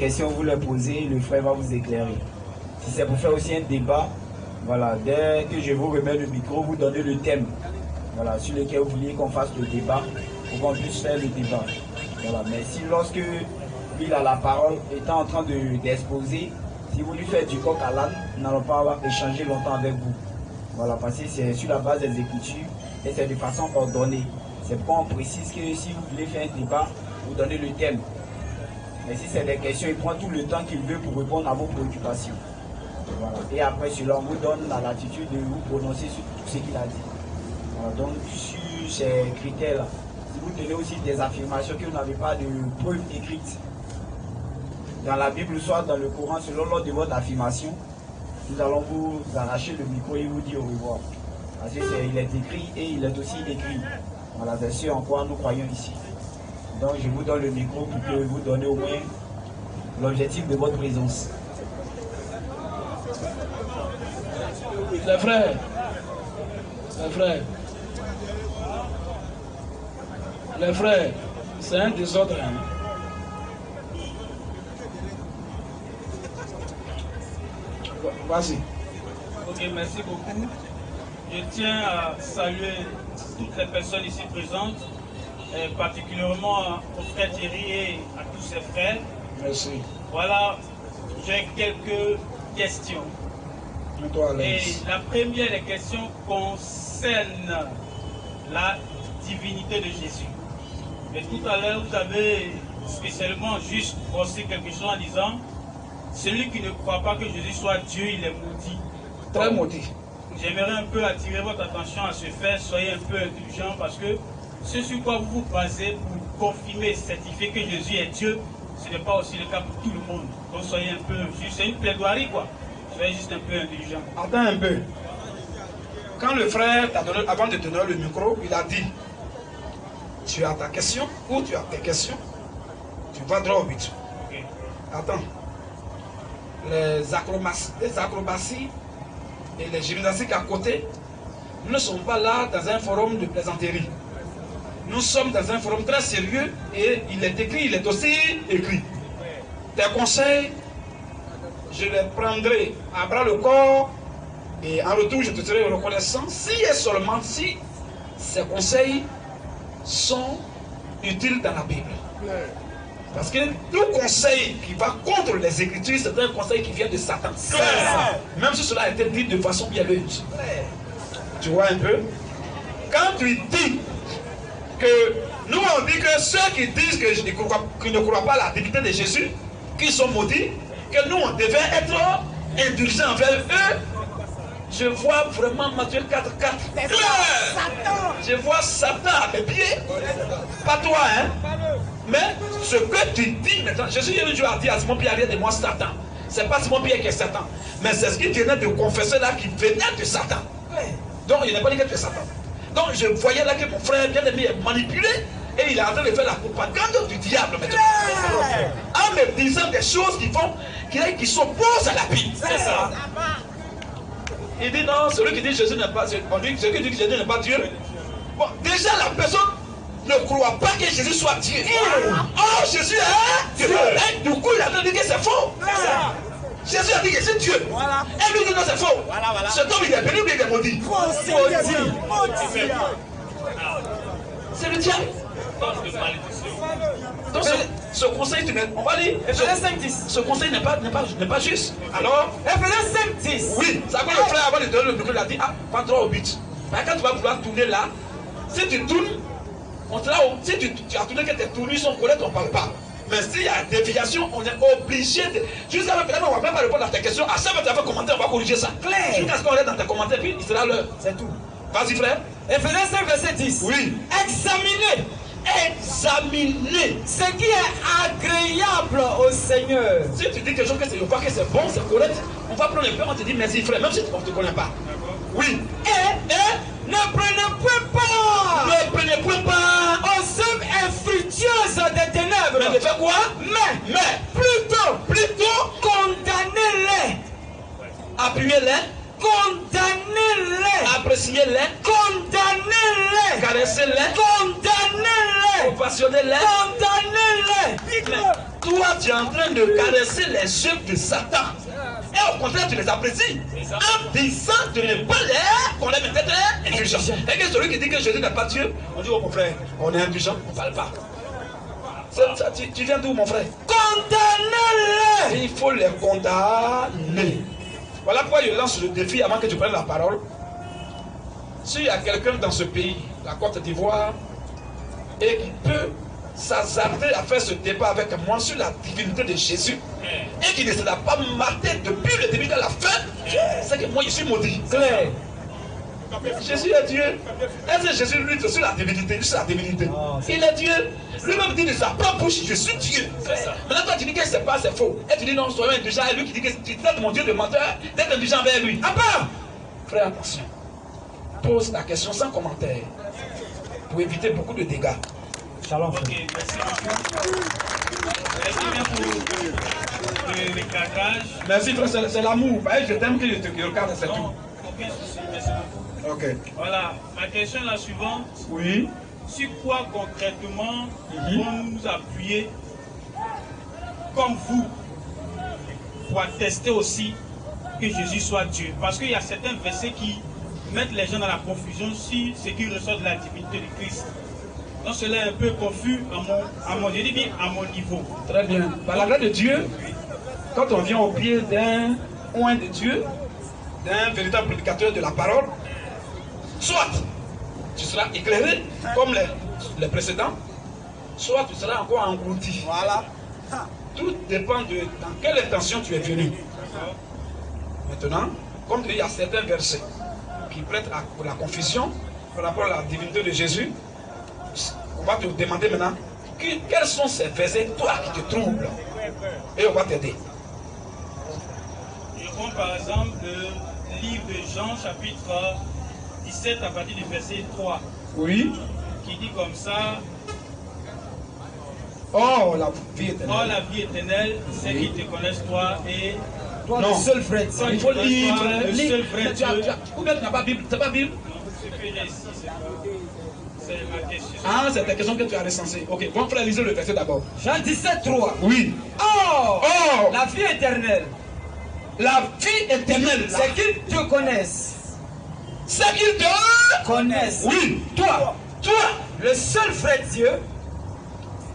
questions, vous les posez, le frère va vous éclairer. Si c'est pour faire aussi un débat, voilà, dès que je vous remets le micro, vous donnez le thème, voilà, sur lequel vous vouliez qu'on fasse le débat, pour qu'on puisse faire le débat. Voilà. Mais si lorsque il a la parole, étant en train d'exposer, si vous lui faites du coq à l'âne, nous n'allons pas échanger longtemps avec vous. Voilà, parce que c'est sur la base des Écritures et c'est de façon ordonnée. C'est pourquoi on précise que si vous voulez faire un débat, vous donnez le thème. Mais si c'est des questions, il prend tout le temps qu'il veut pour répondre à vos préoccupations. Voilà. Et après cela, on vous donne la latitude de vous prononcer sur tout ce qu'il a dit. Voilà. Donc sur ces critères-là, si vous tenez aussi des affirmations que vous n'avez pas de preuves écrites dans la Bible, soit dans le Coran, selon l'ordre de votre affirmation, nous allons vous arracher le micro et vous dire au revoir. Parce qu'il est écrit et il est aussi écrit. Voilà, c'est ce en quoi nous croyons ici. Donc je vous donne le micro pour que vous donniez au moins l'objectif de votre présence. Les frères, c'est un désordre. Vas-y. Ok, merci beaucoup. Je tiens à saluer toutes les personnes ici présentes, et particulièrement au frère Thierry et à tous ses frères. Merci. Voilà, j'ai quelques questions. Et la première des questions concerne la divinité de Jésus. Et tout à l'heure, vous avez spécialement juste brossé quelque chose en disant: celui qui ne croit pas que Jésus soit Dieu, il est maudit. Très maudit. J'aimerais un peu attirer votre attention à ce fait. Soyez un peu indulgents parce que ce sur quoi vous vous basez pour confirmer et certifier que Jésus est Dieu, ce n'est pas aussi le cas pour tout le monde. Donc soyez un peu juste, c'est une plaidoirie quoi. Soyez juste un peu indulgents. Attends un peu. Quand le frère t'a donné, avant de te donner le micro, il a dit: tu as ta question ou tu as tes questions, tu vas droit au but. Okay. Attends. Les acrobaties et les gymnastiques à côté ne sont pas là dans un forum de plaisanterie. Nous sommes dans un forum très sérieux et il est écrit, il est aussi écrit. Tes conseils, je les prendrai à bras le corps et en retour je te serai reconnaissant si et seulement si ces conseils sont utiles dans la Bible. Parce que tout conseil qui va contre les Écritures, c'est un conseil qui vient de Satan. Même si cela a été dit de façon bienveillante. Tu vois un peu? Quand tu dis que nous on dit que ceux qui disent qu'ils ne croient pas à la divinité de Jésus, qu'ils sont maudits, que nous on devait être indulgents envers eux, je vois vraiment Matthieu 4:4. Je vois Satan à mes pieds. Pas toi, hein? Mais ce que tu dis maintenant, Jésus un jour a dit à Simon Pierre: arrière de moi Satan. C'est pas Simon Pierre qui est Satan, mais c'est ce qu'il venait de confesser là qui venait de Satan. Donc il n'a pas dit que tu es Satan. Donc je voyais là que mon frère bien aimé est manipulé et il est en train de faire la propagande du diable maintenant. En me disant des choses qui s'opposent à la Bible. C'est ça. Il dit non, celui qui dit Jésus n'est pas Dieu. Celui qui dit que Jésus n'est pas Dieu. Bon, déjà la personne ne croit pas que Jésus soit Dieu. Oh, Jésus est Dieu. Et du coup, il a dit que c'est faux. Jésus a dit que c'est Dieu. Voilà. Et lui dit non, c'est faux. Voilà. Cet homme, il est béni ou il est maudit? C'est le diable. Donc ce conseil, on va dire, ce conseil n'est pas juste. Alors, Ephésiens 5:10. Oui, ça quand le frère avant de donner le micro, il a dit: ah, pas droit au but. Mais quand tu vas vouloir tourner là, si tu tournes, si tu as tourné que tes tournures sont correctes, on ne parle pas. Mais s'il y a déviation, on est obligé de. Jusqu'à maintenant, on ne va même pas répondre à tes questions. À chaque fois que tu as fait commentaire, on va corriger ça. Jusqu'à ce qu'on est dans tes commentaires, puis il sera l'heure. C'est tout. Vas-y, frère. Ephésiens 5:10. Oui. Examinez ce qui est agréable au Seigneur. Si tu dis quelque chose que c'est bon, c'est correct, on va prendre un peu, on te dit merci, frère, même si on ne te connaît pas. Oui. Et ne prenez point part aux œuvres infructueuses des ténèbres. Mais de faire quoi? Mais plutôt condamnez-les. Appuyez-les. Condamnez-les. Appréciez-les. Condamnez-les. Caressez-les. Condamnez-les. Ovationez-les. Condamnez-les. toi tu es en train de caresser les œuvres de Satan. Et au contraire, tu les apprécies. En disant de ne pas les qu'on les mettait indulgents. Et que celui qui dit que Jésus n'est pas Dieu, on dit, oh mon frère, on est indulgent, on ne parle pas. Tu viens d'où mon frère? Condamnez-les. Il faut les condamner. Voilà pourquoi je lance le défi avant que tu prennes la parole. S'il y a quelqu'un dans ce pays, la Côte d'Ivoire, et qui peut s'hasarder à faire ce débat avec moi sur la divinité de Jésus, et qui ne sera pas maté depuis le début de la fin, c'est que moi je suis maudit. Claire. Jésus est Dieu. Est-ce que Jésus lutte sur la divinité? Sur la divinité. Il est Dieu. Lui-même dit de sa propre bouche, je suis Dieu. Maintenant toi tu dis que c'est pas, c'est faux. Et tu dis non, soyons indulgents. Et lui qui dit que tu traites mon Dieu de menteur, d'être indulgent vers lui. À part, frère, attention. Pose ta question sans commentaire pour éviter beaucoup de dégâts. Shalom. Ok, merci beaucoup. Merci bien pour le cadrage. Merci frère, c'est l'amour. Je t'aime que je te regarde, c'est tout. Non, aucun souci, merci beaucoup. Ok. Voilà, ma question est la suivante. Oui. Sur quoi concrètement vont nous appuyer comme vous pour attester aussi que Jésus soit Dieu? Parce qu'il y a certains versets qui mettent les gens dans la confusion sur ce qui ressort de la divinité de Christ. Donc cela est un peu confus à mon niveau. Très bien. Par la grâce de Dieu, quand on vient au pied d'un oint de Dieu, d'un véritable prédicateur de la parole, soit tu seras éclairé comme les précédents, soit tu seras encore englouti. Voilà. Tout dépend de dans quelle intention tu es venu. Maintenant, comme il y a certains versets qui prêtent à la confusion par rapport à la divinité de Jésus, on va te demander maintenant quels sont ces versets, toi, qui te troublent. Et on va t'aider. Je prends par exemple le livre de Jean, chapitre 17, à partir du verset 3. Oui. Qui dit comme ça: Oh, la vie éternelle. Oh, la vie éternelle, c'est qu'ils te connaissent toi et Toi, non. le seul frère. Il faut lire. le seul vrai Dieu. Ou bien tu n'as pas Bible. Tu n'as pas Bible. Ce que j'ai ici, c'est ma question. Ah, c'est ta question que tu as recensée. Ok, bon frère, lisez le verset d'abord. Jean 17, 3. Oui. Oh, Oh, la vie éternelle, la vie éternelle. c'est qu'ils te connaissent. C'est qu'il te Connaissent. Oui, toi, Le seul vrai Dieu,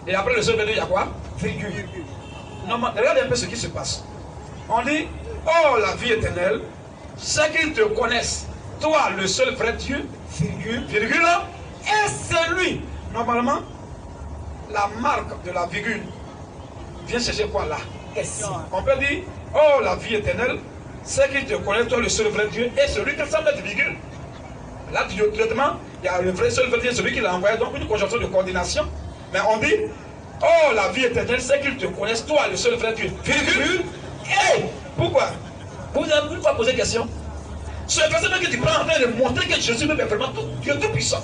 Et après le seul Dieu, il y a quoi? virgule. Non, mais regarde un peu ce qui se passe. On dit, oh, la vie éternelle, c'est qu'ils te connaissent. Toi, le seul vrai Dieu, virgule, Et celui. normalement, la marque de la virgule vient chercher quoi là? On peut dire, oh, la vie éternelle, c'est qu'ils te connaissent, toi, le seul vrai Dieu, et celui qui semble être virgule. Là, directement, il y a le vrai seul vrai Dieu, celui qui l'a envoyé, donc une conjonction de coordination. Mais on dit, oh, la vie éternelle, c'est qu'ils te connaissent, toi, le seul vrai Dieu, virgule. Et pourquoi? Vous avez pas posé question? Ce verset que tu prends en train de montrer que Jésus même est vraiment tout Dieu tout puissant.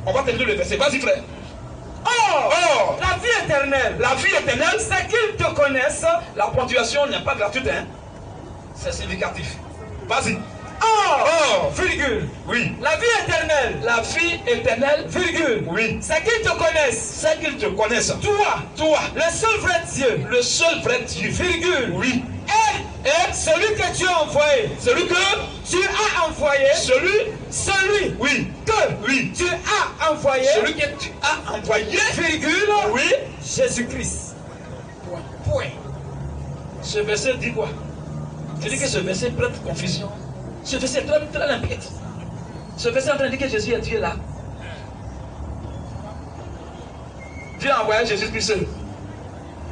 On va terminer le verset. Vas-y, frère. Oh, la vie éternelle. La vie éternelle, C'est qu'ils te connaissent. la ponctuation n'est pas gratuite, hein? C'est significatif. Vas-y. Oh, virgule. Oui. La vie éternelle. La vie éternelle, Virgule. oui. C'est qu'ils te connaissent. C'est qu'ils te connaissent. Toi, le seul vrai Dieu. Le seul vrai Dieu. Virgule. Oui. Et celui que tu as envoyé. Celui que Tu as envoyé. Celui oui. que Oui. tu as envoyé. Celui que tu as envoyé. Virgule. Oui. Jésus-Christ. Point. Ce verset dit quoi? Tu dis que ce verset prête confusion. Ce verset est très, très limpide. Ce verset est en train de dire que Jésus est Dieu là. Dieu a envoyé Jésus-Christ seul.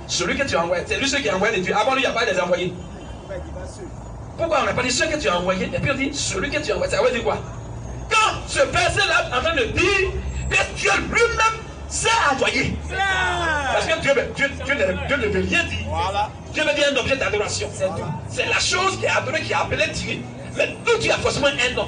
Celui que tu as envoyé, c'est lui celui qui a envoyé les dieux. Avant lui, il n'y a pas des envoyés. Pourquoi on n'a pas dit ceux que tu as envoyé? Et puis on dit celui que tu as envoyé. Ça veut dire quoi? Quand ce verset-là est en train de dire que Dieu lui-même s'est envoyé. Parce que Dieu ne veut rien dire. Voilà. Dieu veut dire un objet d'adoration. C'est la chose qui est adorée, qui est appelée Dieu. Mais tout Dieu a forcément un nom.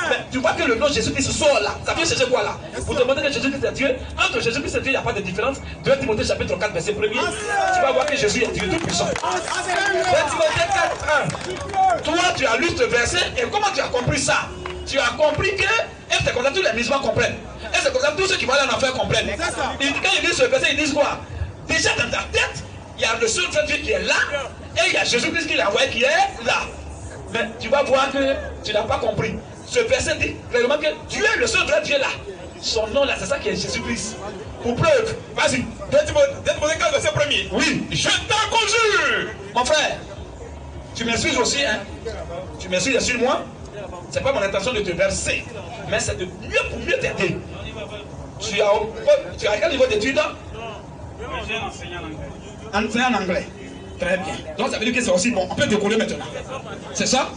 Mais tu vois que le nom Jésus-Christ sort là. Ça vient chercher quoi là? Pour te montrer que Jésus-Christ est Dieu. Entre Jésus-Christ et Dieu, il n'y a pas de différence. 2 Timothée chapitre 4, verset 1er. Tu vas voir que Jésus est Dieu tout puissant. 2 Timothée 4, 1. Toi, tu as lu ce verset et comment tu as compris ça? Tu as compris que, et c'est comme ça tous les musulmans comprennent. Et c'est comme ça tous ceux qui vont aller en enfer comprennent. Quand ils disent ce verset, ils disent quoi? Déjà dans ta tête, il y a le seul Dieu qui est là, et il y a Jésus-Christ qui l'a envoyé qui est là. Mais tu vas voir que tu n'as pas compris. Ce verset dit clairement que Dieu est le seul vrai Dieu là. Son nom là, c'est ça qui est Jésus-Christ. Pour preuve, vas-y. 2 Timothée 4, verset 1er. Oui. Je t'en conjure. Mon frère, tu m'excuses aussi, hein. Tu m'excuses sur moi. C'est pas mon intention de te verser, mais c'est de mieux pour mieux t'aider. Tu as quel niveau d'études? J'ai enseigné en anglais. Enseigner en anglais. Très bien. Donc ça veut dire que c'est aussi bon. On peut décoller maintenant. C'est ça?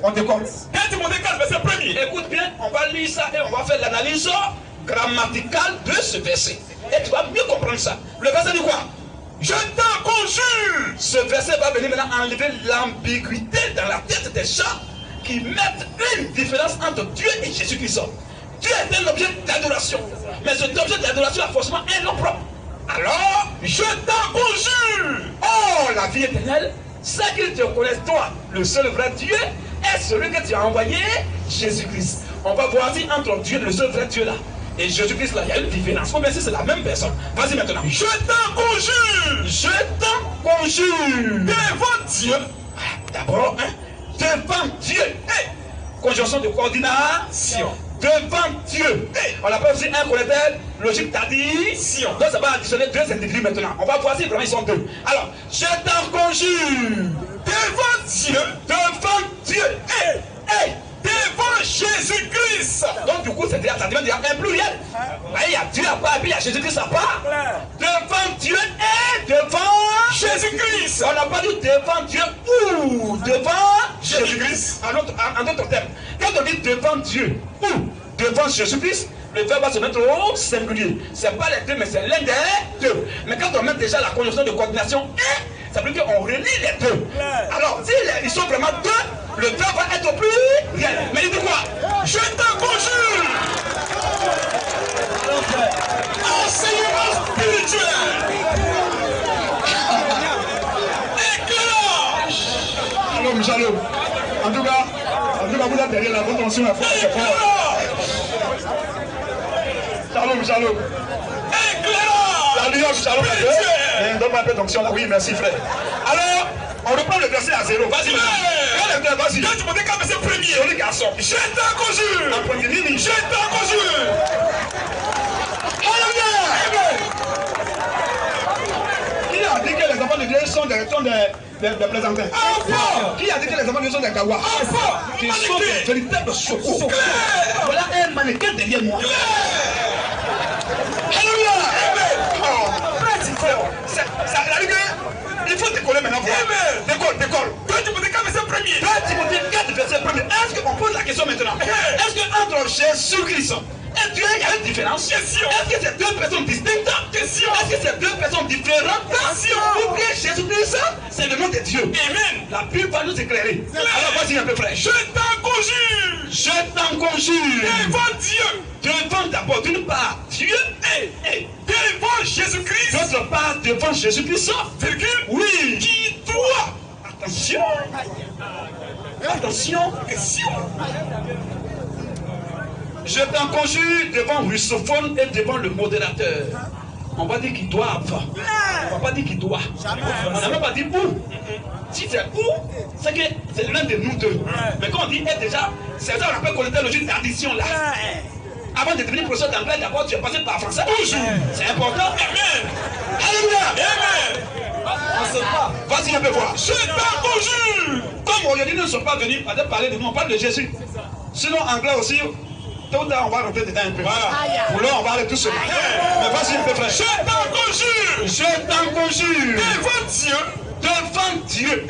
On décolle. 1 Timothée 4, verset 1er. Écoute bien, on va lire ça et on va faire l'analyse grammaticale de ce verset. Et tu vas mieux comprendre ça. Le verset dit quoi? Je t'en conjure. Ce verset va venir maintenant enlever l'ambiguïté dans la tête des gens qui mettent une différence entre Dieu et Jésus-Christ. Dieu est un objet d'adoration. Mais cet objet d'adoration a forcément un nom propre. Alors, je t'en conjure. Oh, la vie éternelle, c'est qu'ils te connaissent toi, le seul vrai Dieu, est celui que tu as envoyé, Jésus-Christ. On va voir si entre Dieu, le seul vrai Dieu là, et Jésus-Christ là, il y a une différence. Ou bien si c'est la même personne. Vas-y maintenant. Je t'en conjure. Je t'en conjure. Devant Dieu. D'abord, hein, devant Dieu. Hey. Conjonction de coordination. Devant Dieu. Hey. On appelle aussi un connecteur logique d'addition. Donc ça va additionner deux individus maintenant. On va voir si vraiment ils sont deux. Alors, je t'en conjure. Devant Dieu. Devant Dieu. Hey. Hey. Devant Jésus-Christ. Donc du coup, ça devient un pluriel. Il y a Dieu à part et puis il y a Jésus-Christ à part. Devant Dieu et devant Jésus-Christ. On n'a pas dit devant Dieu ou devant Jésus-Christ. En d'autres termes, quand on dit devant Dieu ou devant Jésus-Christ, le verbe va se mettre au singulier. Ce n'est pas les deux, mais c'est l'un des deux. Mais quand on met déjà la conjonction de coordination et, ça veut dire qu'on relie les deux. Alors, s'ils sont vraiment deux, le verbe va être plus réel. Mais il dit quoi? Je t'en conjure. Enseignement spirituel. Éclairage. Shalom, shalom. En tout cas, vous êtes derrière la bonne tension. Shalom, shalom. Éclairage. La nuance, shalom. Donne-moi un peu d'onction là. Oui, merci frère. Alors, on reprend le verset à zéro. Vas-y, vas-y. Quand tu me dis que c'est premier, joli garçon. Je t'en conjure. En première ligne, je t'en conjure. Alléluia. Qui a dit que les enfants de Dieu sont des plaisantins? Qui a dit que les enfants de Dieu sont des gawa? Qui sont des véritables chocos. Voilà un mannequin derrière moi. Alléluia. Il faut décoller maintenant. Décolle. Toi, tu peux décoller verset premier. Toi, tu peux décoller verset premier. Est-ce qu'on pose la question maintenant? Est-ce qu'entre Jésus-Christ et Dieu, il y a une différence? Est-ce que c'est deux personnes distinctes? Est-ce que c'est deux personnes différentes? Ou bien Jésus-Christ, c'est le nom de Dieu. Amen. La Bible va nous éclairer. Alors, vas-y un peu, frère. Je t'en conjure. Je t'en conjure. Devant Dieu. Devant d'abord, d'une part, Dieu et devant Jésus-Christ. D'autre part, devant Jésus-Christ. Virgule. Oui. Qui doit. Attention. Attention. Je t'en conjure devant russophone et devant le modérateur. On va dire qu'ils doivent. On va pas dire qu'ils doivent. On n'a même pas dit où. Si c'est où, c'est que c'est l'un de nous deux. Mais quand on dit est déjà, c'est ça qu'on appelle connecter le logique d'addition là. Avant de devenir professeur d'anglais, d'abord tu es passé par français. Toujours. C'est important. Amen. Alléluia. Amen. Vas-y un peu voir. Je t'en conjure. Comme aujourd'hui nous ne sommes pas venus à parler de nous, on parle de Jésus. Sinon anglais aussi. On va rentrer dedans un peu. Voilà. Pour là, on va aller tout seul. Mais vas-y un peu, frère. Je t'en conjure. Je t'en conjure. Devant Dieu. Devant Dieu.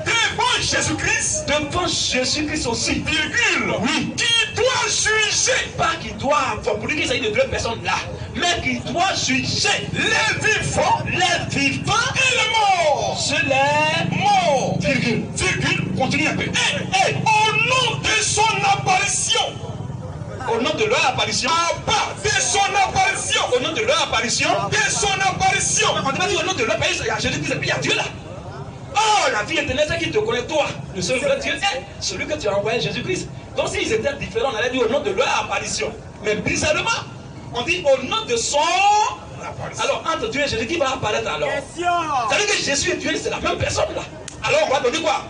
Devant Jésus-Christ. Devant Jésus-Christ aussi. Virgule. Oui. Qui doit juger. Pas qui doit. Pour lui qu'il s'agit de deux personnes là. Mais qui doit juger. Les vivants. Les vivants. Et les morts. C'est les morts. Virgule. Virgule. Continue un peu. Au nom de son apparition. Au nom de leur apparition. De son apparition. Au nom de leur apparition. De son apparition. On ne va dire au nom de leur apparition. Il y a Jésus-Christ et puis il y a Dieu là. Oh, la vie éternelle, c'est qui te connaît toi. Le seul vrai Dieu est celui que tu as envoyé, Jésus-Christ. Donc s'ils étaient différents, on allait dire au nom de leur apparition. Mais bizarrement, on dit au nom de son Alors, entre Dieu et Jésus, qui va apparaître alors? Question. Ça veut dire que Jésus et Dieu, c'est la même personne là. Alors, on va donner quoi?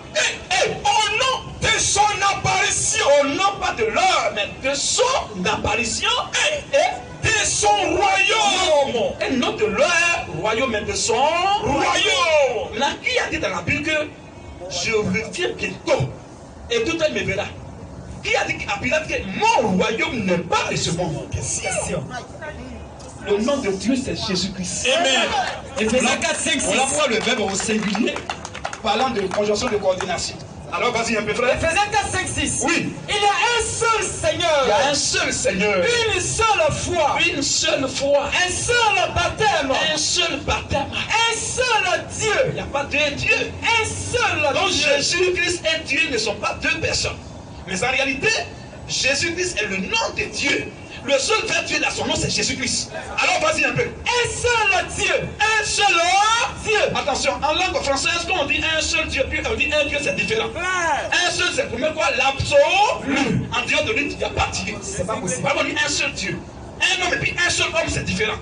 Au nom de son apparition. Au nom pas de l'heure, mais de son apparition et de son royaume. Et non de leur royaume, mais de son royaume. Là, qui a dit dans la Bible que je reviens bientôt et tout le monde me verra? Qui a dit à Pilate que mon royaume n'est pas de ce monde? Question. Le nom de Dieu, c'est Jésus-Christ. Amen. Éphésiens 4, 5, 6. On va voir le verbe au singulier, parlant de conjonction de coordination. Alors, vas-y un peu, frère. Éphésiens 4, 5, 6. Oui. Il y a un seul Seigneur. Il y a un seul Seigneur. Une seule foi. Une seule foi. Un seul baptême. Un seul baptême. Un seul Dieu. Il n'y a pas deux dieux. Un seul Donc Dieu. Jésus-Christ et Dieu ne sont pas deux personnes. Mais en réalité, Jésus-Christ est le nom de Dieu. Le seul vrai Dieu, là, son nom, c'est Jésus-Christ. Alors, vas-y un peu. Un seul Dieu. Un seul Dieu. Attention, en langue française, quand on dit un seul Dieu, puis on dit un Dieu, c'est différent. Un seul, c'est pour moi quoi? L'absolu. En dehors de lui, il n'y a pas de Dieu. C'est pas possible. On dit un seul Dieu. Un homme et puis un seul homme, c'est différent.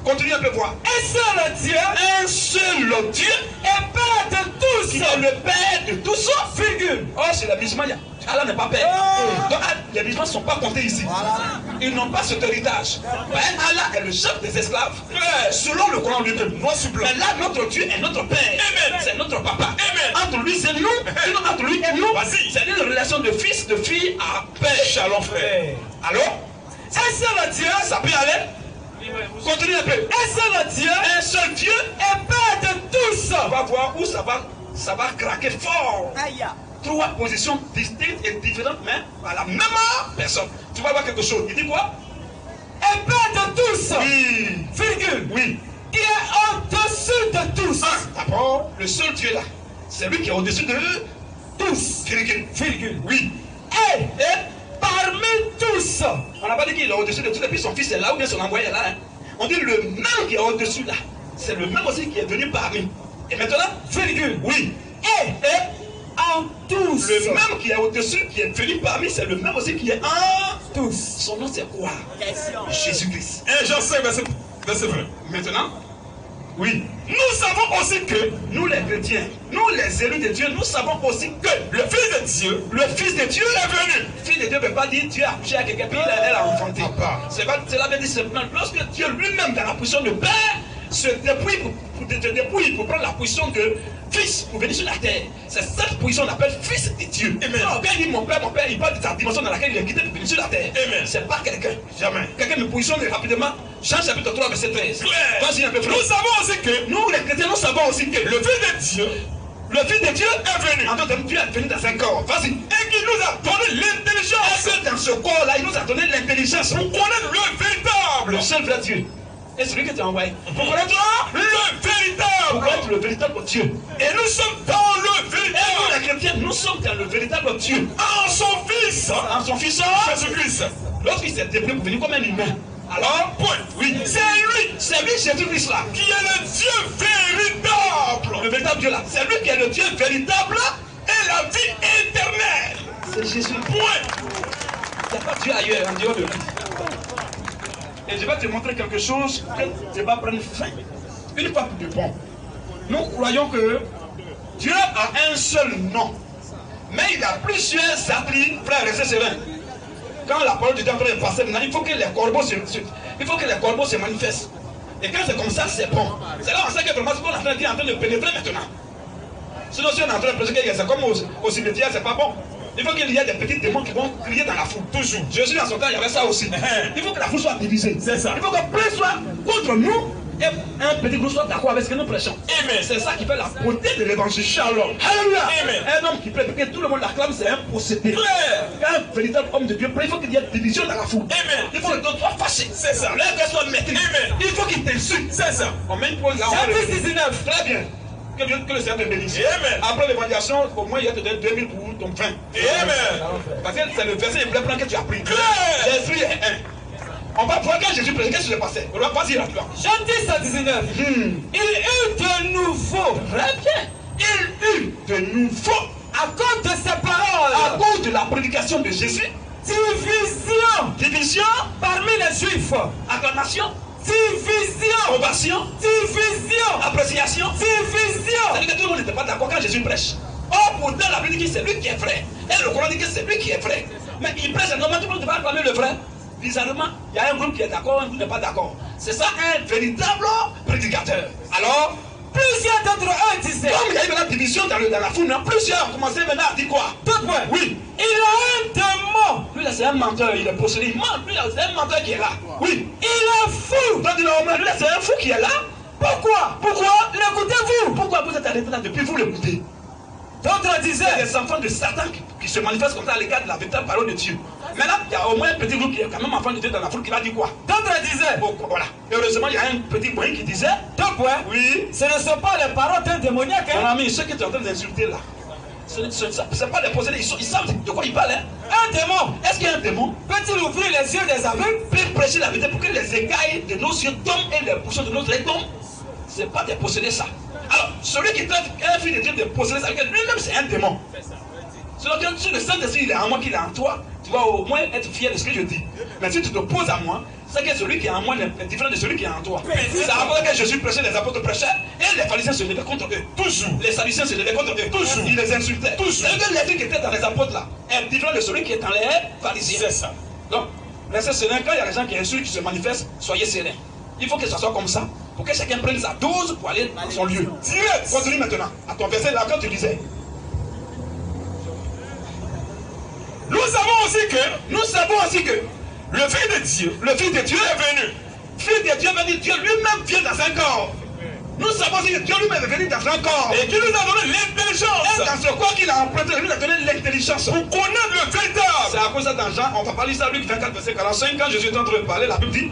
Continue un peu voir. Un seul Dieu. Un seul Dieu. Et Père de tous. Qui est le Père de tous. Virgule. Oh, c'est la musulman. Allah n'est pas Père. Donc, les musulmans ne sont pas comptés ici. Ils n'ont pas cet héritage. Mais Allah est le chef des esclaves. Selon le Coran lui-même. Mais là, notre Dieu est notre Père. C'est notre papa. Entre lui, c'est nous. Sinon, entre lui et nous, c'est une relation de fils, de fille à père. Shalom, frère. Alors, un seul Dieu. Ça peut aller? Continue un peu. Un seul Dieu. Un seul Dieu. Et Père de tous. On va voir où ça va craquer fort. Aïe. Trois positions distinctes et différentes, mais à la même personne. Tu vas voir quelque chose. Il dit quoi? Et Père de tous. Oui. Virgule. Oui. Qui est au-dessus de tous. D'abord, le seul Dieu là, c'est lui qui est au-dessus de tous. Virgule. Virgule. Oui. Et parmi tous. On n'a pas dit qu'il est au-dessus de tous, et puis son fils est là, ou bien son envoyé est là. Hein. On dit le même qui est au-dessus là, c'est le même aussi qui est venu parmi. Et maintenant, virgule. Oui. Et en tous. Le même qui est au-dessus, qui est venu parmi, c'est le même aussi qui est en tous. Son nom c'est quoi? Jésus-Christ. Et Jean 5, verset 20. Maintenant, oui. Nous savons aussi que, nous les chrétiens, nous les élus de Dieu, nous savons aussi que le Fils de Dieu est venu. Le Fils de Dieu ne peut pas dire Dieu a accouché à quelqu'un, puis elle a enfanté. Cela veut dire simplement, lorsque Dieu lui-même, dans la position de Père, se dépouille pour prendre la position de Fils pour venir sur la terre. C'est cette position qu'on appelle Fils de Dieu. Quand il dit mon père, il parle de sa dimension dans laquelle il est quitté pour venir sur la terre. C'est pas quelqu'un. Jamais. Quelqu'un me positionne rapidement. Jean chapitre 3, verset 13. Vas-y un peu plus. Nous savons aussi que, nous les chrétiens, nous savons aussi que le Fils de Dieu, le Fils de Dieu est venu. En d'autres termes, Dieu est venu dans un corps. Vas-y. Et qui nous a donné l'intelligence. Et dans ce corps-là, il nous a donné l'intelligence pour connaître le véritable, le seul vrai Dieu. Et celui que tu as envoyé. Pour connaître le véritable. Pour connaître le véritable Dieu. Et nous sommes dans le véritable. Et nous, les chrétiens, nous sommes dans le véritable Dieu. En son Fils. En son Fils. Jésus-Christ. Lorsqu'il s'est déployé pour venir comme un humain. Alors, point. Oui. C'est lui Jésus-Christ là. Qui est le Dieu véritable. Le véritable Dieu là. C'est lui qui est le Dieu véritable. Et la vie éternelle. C'est Jésus. Point. Il n'y a pas Dieu ailleurs en dehors de lui. Et je vais te montrer quelque chose que tu vas prendre fin. Une fois de bon. Nous croyons que Dieu a un seul nom. Mais il a plusieurs attributs, frères et sœurs. Quand la parole de Dieu est passée, il faut que les corbeaux se manifestent. Et quand c'est comme ça, c'est bon. C'est là on sait que vraiment ce qu'on est en train de pénétrer maintenant. Sinon, si on est en train de pénétrer, c'est comme au cimetière, c'est pas bon. Il faut qu'il y ait des petits démons qui vont crier dans la foule. Toujours. Jésus, dans son temps, il y avait ça aussi. Il faut que la foule soit divisée. C'est ça. Il faut que plein soit contre nous et un petit groupe soit d'accord avec ce que nous prêchons. Amen. C'est ça qui fait la beauté de l'évangile. Shalom. Alléluia. Amen. Un homme qui prête, que tout le monde l'acclame, c'est un possédé. Un véritable homme de Dieu, il faut qu'il y ait division dans la foule. Amen. Il faut que l'autre soit fâché. C'est ça. L'un soit maîtrise. Amen. Il faut qu'il t'insulte. C'est ça. On met une pause là. Chapitre 19. Très bien. Que le Seigneur te bénisse. Amen. Après l'évangélisation, au moins il y a te donné 2000 pour ton pain. Amen. Parce que c'est le verset le plan que tu as pris. L'esprit est un. On va voir quand Jésus prédisait, qu'est-ce qui s'est passé? On va pas dire là. Jean 10 à 19. Il eut de nouveau. Très bien. Il eut de nouveau. À cause de ses paroles. À cause de la prédication de Jésus. Division. Division. Parmi les Juifs. Acclamation. Division. Ovation. Division. Appréciation. Division. C'est-à-dire que tout le monde n'était pas d'accord quand Jésus prêche. Or, pourtant, la Bible dit que c'est lui qui est vrai. Et le Coran dit que c'est lui qui est vrai. Mais il prêche, normalement, tout le monde ne va pas acclamer le vrai. Bizarrement, il y a un groupe qui est d'accord, un groupe qui n'est pas d'accord. C'est ça un véritable prédicateur. Alors, plusieurs d'entre eux disaient. Comme il y a eu la division dans la foule, plusieurs ont commencé maintenant à dire quoi? Tout point. Oui. Il a un démon. Lui là c'est un menteur, il est possédé. Il ment. Lui là c'est un menteur qui est là. Oui. Il est fou. Donc lui là c'est un fou qui est là. Pourquoi? L'écoutez-vous. Pourquoi vous êtes arrêté là depuis vous l'écoutez? D'autres disaient. Des enfants de Satan qui se manifestent comme ça à l'égard de la véritable parole de Dieu. Mais là, il y a au moins un petit groupe qui est quand même enfant de Dieu dans la foule qui va dire quoi? D'autres disaient. Bon, voilà. Heureusement, il y a un petit moyen qui disait. Deux points. Oui. Ce ne sont pas les paroles d'un démoniaque. Mon ami, ceux qui sont en train d'insulter là, ce n'est pas des possédés, ils savent de quoi ils parlent. Hein? Un démon. Est-ce qu'il y a un démon? Peut-il ouvrir les yeux des aveugles? Peut prêcher la vérité pour que les écailles de nos yeux tombent et les bouchons de nos oreilles tombent? Ce n'est pas des possédés ça. Alors, celui qui traite un fils de Dieu de posséder ça, lui-même c'est un démon. Selon que si le Saint-Esprit il est en moi, qu'il est en toi, tu vas au moins être fier de ce que je dis. Mais si tu te poses à moi, c'est que celui qui est en moi est différent de celui qui est en toi. C'est à cause que Jésus prêchait, les apôtres prêchaient, et les pharisiens se levaient contre eux. Toujours. Les sadducéens se levaient contre eux. Toujours. Ils les insultaient. Toujours. C'est que l'esprit qui était dans les apôtres là est différent de celui qui est dans les pharisiens. C'est ça. Donc, restez serein. Quand il y a des gens qui insultent, qui se manifestent, soyez sereins. Il faut que ça soit comme ça, pour que chacun prenne sa dose pour aller dans son lieu. Direct. Continue maintenant. À ton verset là, quand tu disais. Nous savons aussi que le Fils de Dieu est venu. Fils de Dieu veut dire Dieu lui-même vient dans un corps. Nous savons aussi que Dieu lui-même est venu dans un corps. Et qu'il nous a donné l'intelligence. Et dans ce corps qu'il a emprunté, il nous a donné l'intelligence. Pour connaître le véritable. C'est à cause de ça dans Jean, on va parler ça, Luc 24, verset 45, quand Jésus est en train de parler, la Bible dit,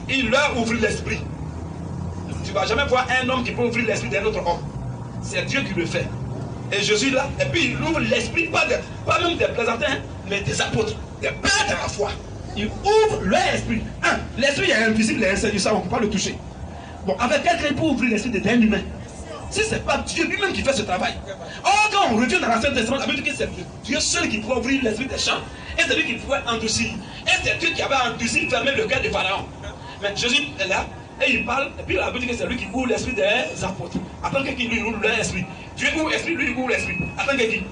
il leur ouvrit l'esprit. Tu ne vas jamais voir un homme qui peut ouvrir l'esprit d'un autre homme. C'est Dieu qui le fait. Et Jésus là, et puis il ouvre l'esprit, pas même des plaisantins, mais des apôtres, des pères de la foi. Il ouvre leur esprit. L'esprit est invisible et insaisissable, on ne peut pas le toucher. Bon, avec quelqu'un il peut ouvrir l'esprit d'un humain. Si ce n'est pas Dieu lui-même qui fait ce travail. Or, quand on revient dans l'Ancien Testament, ça veut dire que c'est Dieu seul qui pouvait ouvrir l'esprit des champs, et c'est lui qui pouvait endurcir. Et c'est Dieu qui avait endurci, fermé le cœur de Pharaon. Mais Jésus est là, et il parle, et puis la Bible dit que c'est lui qui ouvre l'esprit des apôtres. Attends que qui lui ouvre l'esprit. Dieu ouvre l'esprit, lui ouvre l'esprit. Attends que qui?